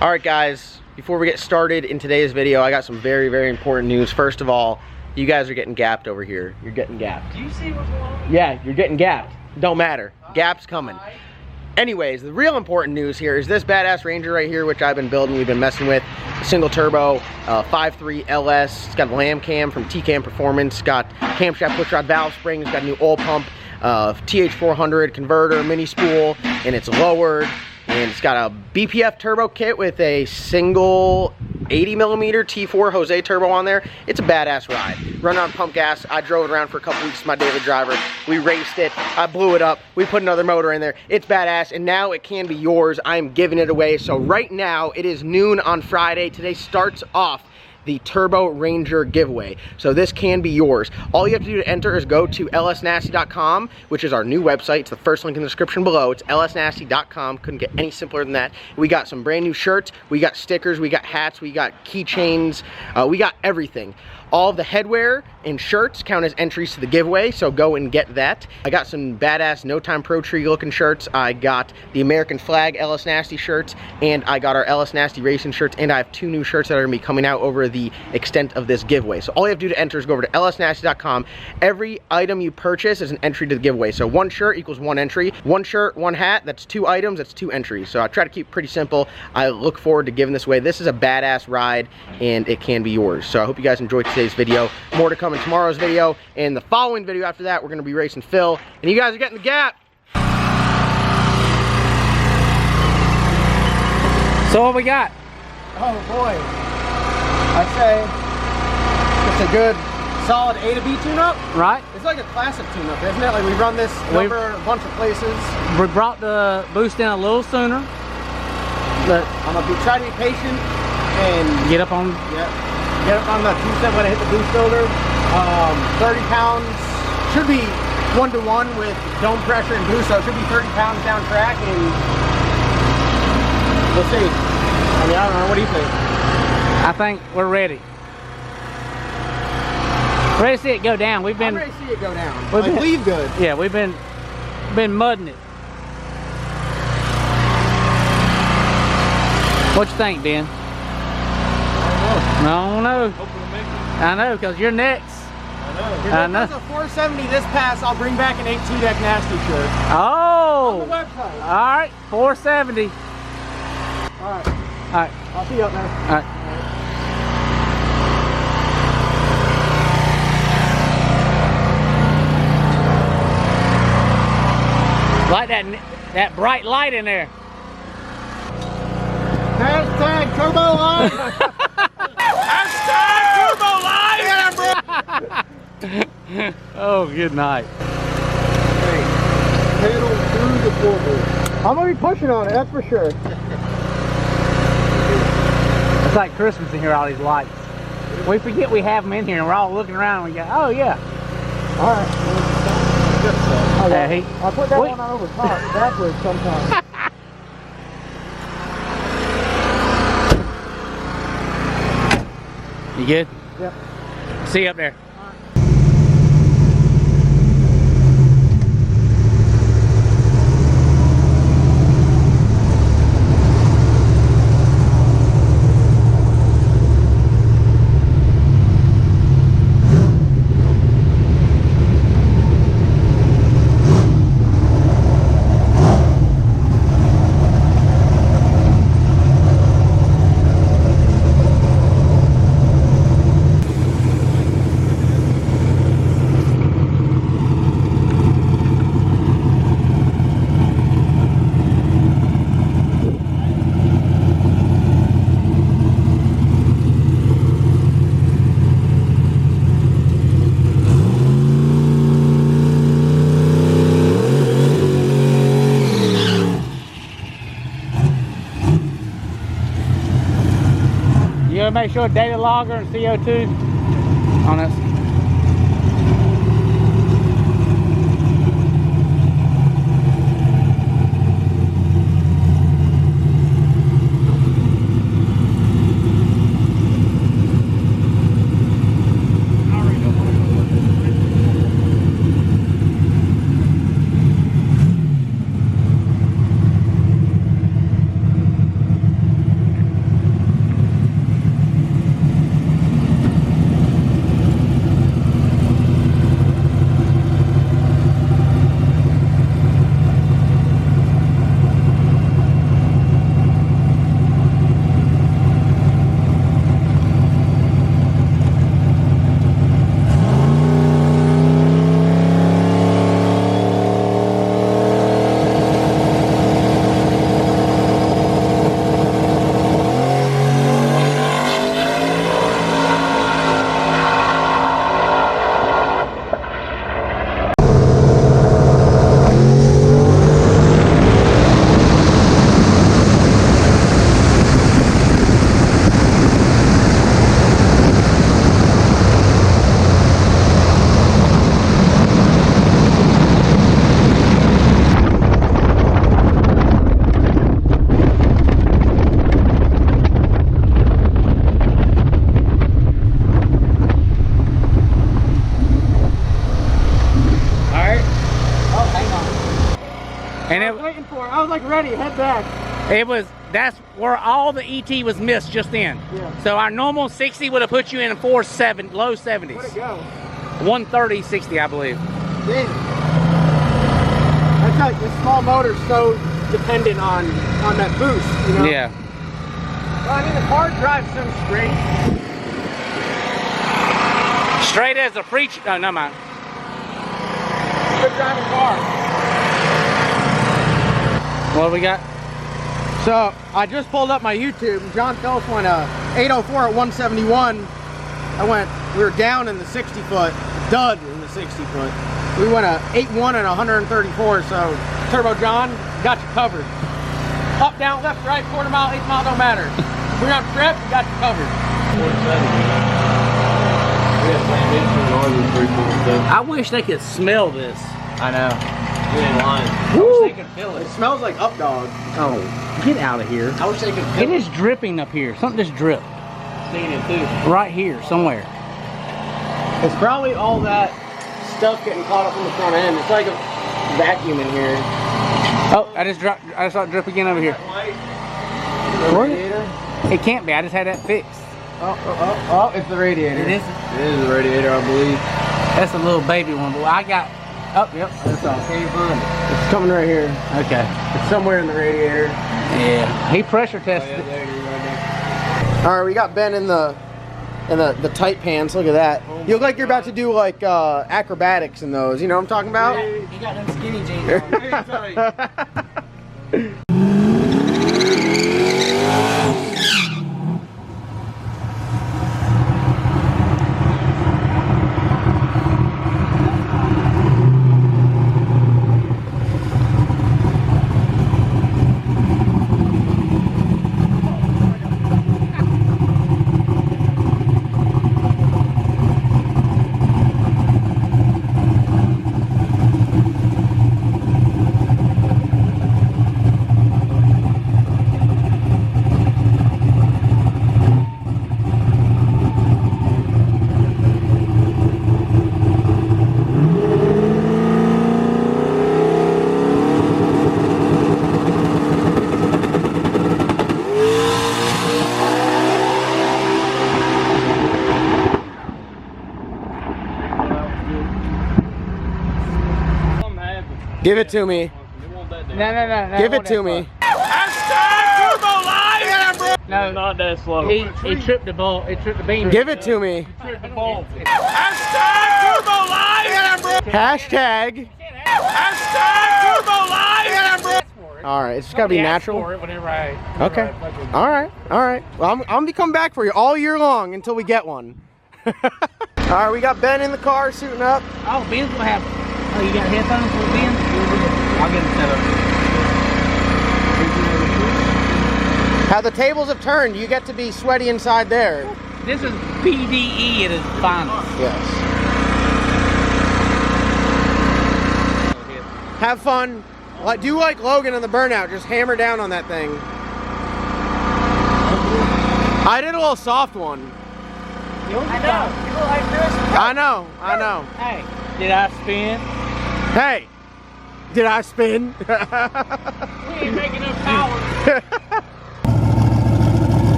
All right, guys, before we get started in today's video, I got some very, very important news. First of all, you guys are getting gapped over here. You're getting gapped. Do you see what's going on? Yeah, you're getting gapped. Don't matter. Gap's coming. Anyways, the real important news here is this badass Ranger right here, which I've been building, we've been messing with. Single turbo, 5.3 LS. It's got a lamb cam from T-Cam Performance. Got camshaft pushrod valve springs. Got a new oil pump, TH400 converter, mini spool, and it's lowered. And it's got a BPF turbo kit with a single 80mm T4 Jose turbo on there. It's a badass ride. Running on pump gas. I drove it around for a couple weeks, my daily driver. We raced it. I blew it up. We put another motor in there. It's badass, and now it can be yours. I'm giving it away. So right now, it is noon on Friday. Today starts off the Turbo Ranger giveaway. So this can be yours. All you have to do to enter is go to lsnasty.com, which is our new website. It's the first link in the description below. It's lsnasty.com. Couldn't get any simpler than that. We got some brand new shirts, we got stickers, we got hats, we got keychains, we got everything. All of the headwear and shirts count as entries to the giveaway, so go and get that. I got some badass No Time Pro Tree looking shirts. I got the American flag LS Nasty shirts, and I got our LS Nasty racing shirts, and I have 2 new shirts that are gonna be coming out over the extent of this giveaway. So all you have to do to enter is go over to lsnasty.com. Every item you purchase is an entry to the giveaway. So 1 shirt equals 1 entry. 1 shirt, 1 hat, that's 2 items, that's 2 entries. So I try to keep it pretty simple. I look forward to giving this away. This is a badass ride, and it can be yours. So I hope you guys enjoyed today's video. More to come in tomorrow's video, and the following video after that, we're going to be racing Phil, and you guys are getting the gap. So what we got? Oh boy, I'd say it's a good solid A to B tune-up. Right. It's like a classic tune-up, isn't it? Like we run this over a bunch of places. We brought the boost in a little sooner, but I'm gonna try to be patient and get up on. Yeah. Get up on the 2-step when I hit the boost builder. 30 pounds, should be 1-to-1 with dome pressure and boost, so it should be 30 pounds down track, and we'll see. I mean, I don't know, what do you think? I think we're ready. Ready to see it go down. I'm ready to see it go down. Leave good. Yeah, we've been mudding it. What you think, Ben? I don't know. I know, because you're next. I know. If there's a 470 this pass, I'll bring back an 8.2 deck nasty shirt. Oh! On the website. Alright, 470. Alright. Alright. I'll see you up there. Alright. Like that bright light in there. Hashtag Turbo Line. Hashtag Turbo Line. Yeah, bro. Oh, good night. Hey, pedal through the floorboard. I'm gonna be pushing on it, that's for sure. It's like Christmas in here, all these lights. We forget we have them in here, and we're all looking around and we go, oh yeah. All right. I'll put that one over top backwards sometime. You good? Yep. See you up there. Make sure data logger and CO2 on us. was like ready, head back. That's where all the ET was missed just then. Yeah. So our normal 60 would have put you in 470, low 70s. Where'd it go? 130, 60, I believe. Damn. That's like the small motor's so dependent on that boost, you know? Yeah. Well, I mean, the car drives so straight. Straight as a preacher. Oh, no, mind. Good driving car. What do we got? So I just pulled up my YouTube, and John Phillips went 804 at 171. We were down in the 60 foot, dud in the 60 foot. We went 81 at 134, so Turbo John got you covered. Up, down, left, right, quarter mile, 8 mile, don't matter. We're on trip, we got you covered. I wish they could smell this. I know. You ain't lying. I wish they could feel it. It smells like Up Dog. Oh, get out of here. I wish they could feel It is dripping up here. Something just dripped. Seeing it too. Right here, somewhere. It's probably all that stuff getting caught up in the front end. It's like a vacuum in here. Oh, I just saw it drip again over here. The radiator? It can't be. I just had that fixed. Oh, it's the radiator. It is. It is the radiator, I believe. That's a little baby one, but I got. Oh, yep. That's all. Can you find it? It's coming right here. Okay. It's somewhere in the radiator. Yeah. He pressure tested Oh, yeah, it. there it is right there. All right, we got Ben in the tight pants. Look at that. You look like you're about to do like acrobatics in those. You know what I'm talking about? You got them skinny jeans on. Give it to me. No. Give it to me. No, Not that slow. he tripped the ball. He tripped the beam. Give it to me. Tripped the ball. Hashtag. All right, it's just gotta be natural. Whenever I. Okay. All right. Well, I'm gonna come back for you all year long until we get one. All right, we got Ben in the car suiting up. Oh, Ben's gonna have. Oh, you got headphones for Ben? I'll get him set up. How the tables have turned, you get to be sweaty inside there. This is PDE at its finest. Yes. Have fun. Like, do like Logan in the burnout. Just hammer down on that thing. I did a little soft one. I know. Hey, did I spin? Hey, did I spin? We ain't making enough power.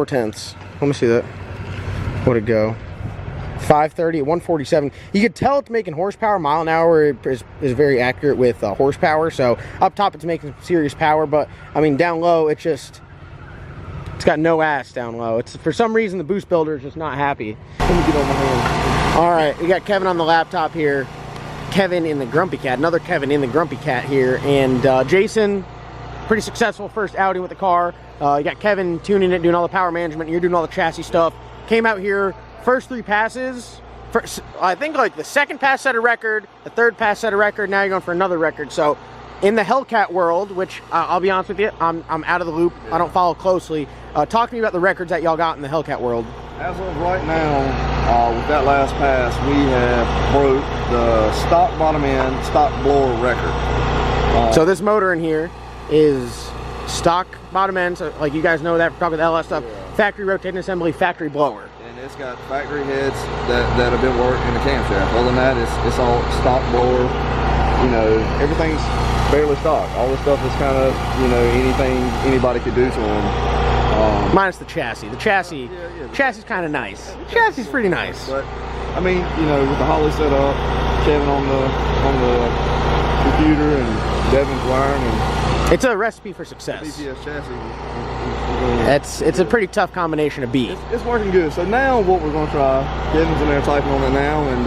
4/10. Let me see that. What'd it go? 530 at 147. You could tell it's making horsepower. Mile an hour is very accurate with horsepower. So up top it's making some serious power, but I mean down low it's got no ass down low. It's for some reason the boost builder is just not happy. Let me get on my hand. All right, we got Kevin on the laptop here. Kevin in the Grumpy Cat. Another Kevin in the Grumpy Cat here, and Jason. Pretty successful first outing with the car. You got Kevin tuning it, doing all the power management. You're doing all the chassis stuff. Came out here. First 3 passes, I think like the second pass set a record, the third pass set a record, now you're going for another record. So in the Hellcat world, which I'll be honest with you, I'm out of the loop, I don't follow closely. Talk to me about the records that y'all got in the Hellcat world. As of right now, with that last pass, we have broke the stock bottom end, stock blower record. So this motor in here is stock bottom end, so like you guys know that, talk with LS stuff, yeah. Factory rotating assembly, factory blower. It's got factory heads that have been worked in the camshaft. Other than that, it's all stock blower. You know, everything's barely stock. All this stuff is kind of, you know, anything anybody could do to them. Minus the chassis. The chassis, chassis is kind of nice. The chassis is pretty nice. But I mean, you know, with the HOLLEY setup, Kevin on the computer and Devin's wiring, and it's a recipe for success. BPS chassis. It's a pretty tough combination to beat. It's working good. So now what we're going to try, Kevin's in there typing on it now, and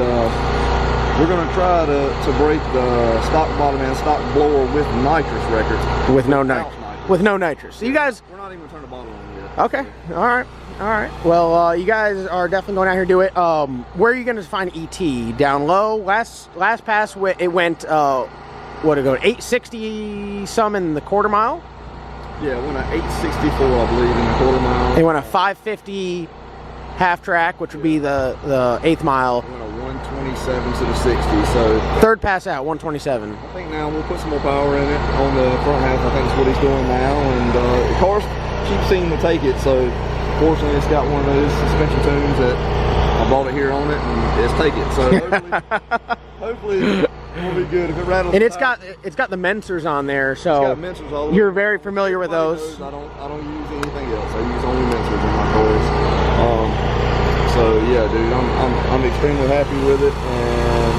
we're going to try to break the stock bottom end, stock blower with nitrous record. With no nitrous. With no nitrous. So you guys... We're not even going to turn the bottle on yet. Okay. All right. All right. Well, you guys are definitely going out here to do it. Where are you going to find ET? Down low? Last pass, it went, what did it go? 860 some in the quarter mile? Yeah, it went at 864, I believe, in the quarter mile. They went a 550 half track, which would be the 8th mile. It went a 127 to the 60, so... Third pass out, 127. I think now we'll put some more power in it on the front half. I think that's what he's doing now, and the car keeps seeming to take it, so fortunately it's got one of those suspension tunes that I bought it here on it, and it's take it. So hopefully it'll be good. If it rattles, and it's got the Mensers on there, so you're very familiar with those. I don't use anything else. I use only Mensers in my cars. So yeah, dude, I'm extremely happy with it, and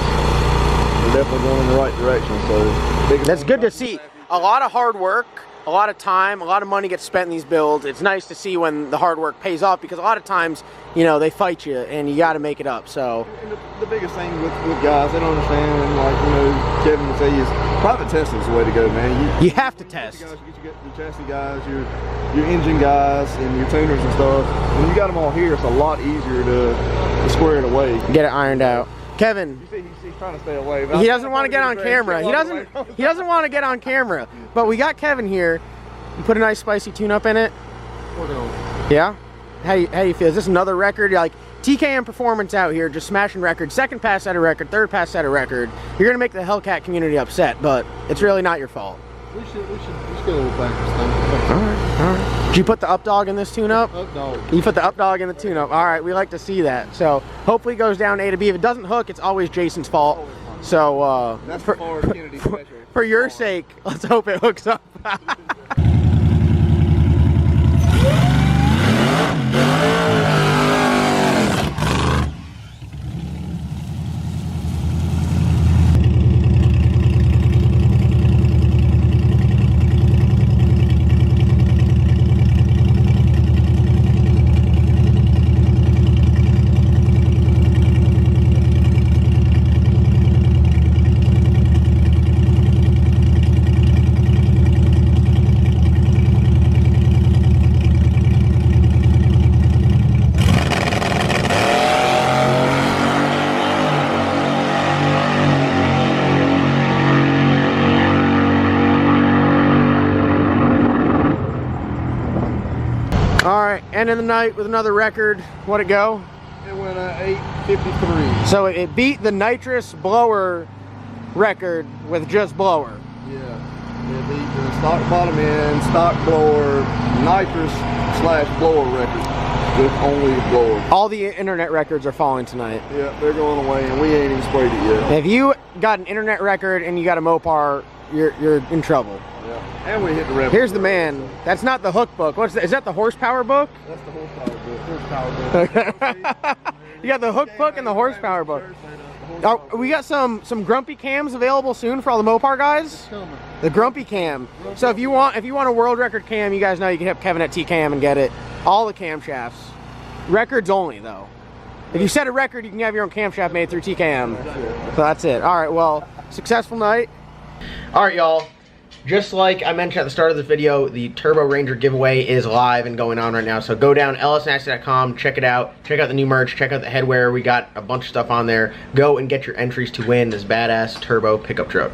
we're definitely going in the right direction. So that's good to see. A lot of hard work, a lot of time, a lot of money gets spent in these builds. It's nice to see when the hard work pays off, because a lot of times, you know, they fight you and you got to make it up. So and the biggest thing with guys, they don't understand, and like, you know, Kevin would say, is private testing is the way to go, man. You have to test. You get your chassis guys, your engine guys, and your tuners and stuff. When you got them all here, it's a lot easier to square it away. Get it ironed out. Kevin, you see, he's trying to stay away. He doesn't want to get on camera. He doesn't want to get on camera. But we got Kevin here. You put a nice spicy tune-up in it. Yeah. How you feel? Is this another record? Like TKM Performance out here, just smashing records. Second pass at a record, third pass at a record. You're gonna make the Hellcat community upset, but it's really not your fault. We should get a little practice thing. All right. Did you put the up dog in this tune-up? Up dog. You put the up dog in the tune-up. All right, we like to see that. So hopefully it goes down A to B. If it doesn't hook, it's always Jason's fault. So that's for your sake, let's hope it hooks up. End of the night with another record. What'd it go? It went 853. So it beat the nitrous blower record with just blower. Yeah. It beat the stock bottom end, stock blower, nitrous / blower record with only blower. All the internet records are falling tonight. Yeah, they're going away, and we ain't even sprayed it yet. If you got an internet record and you got a Mopar, you're in trouble. Yeah. And we hit the rev. Here's the man. That's not the hook book. What's that? Is that the horsepower book? That's the horsepower book. You got the hook book and the horsepower book. Oh, we got some grumpy cams available soon for all the Mopar guys. The grumpy cam. So if you want a world record cam, you guys know you can hit Kevin at TCam and get it. All the camshafts. Records only though. If you set a record, you can have your own camshaft made through TCam. So that's it. All right, well, successful night. All right, y'all. Just like I mentioned at the start of this video, the Turbo Ranger giveaway is live and going on right now. So go down lsnasty.com, check it out. Check out the new merch, check out the headwear. We got a bunch of stuff on there. Go and get your entries to win this badass turbo pickup truck.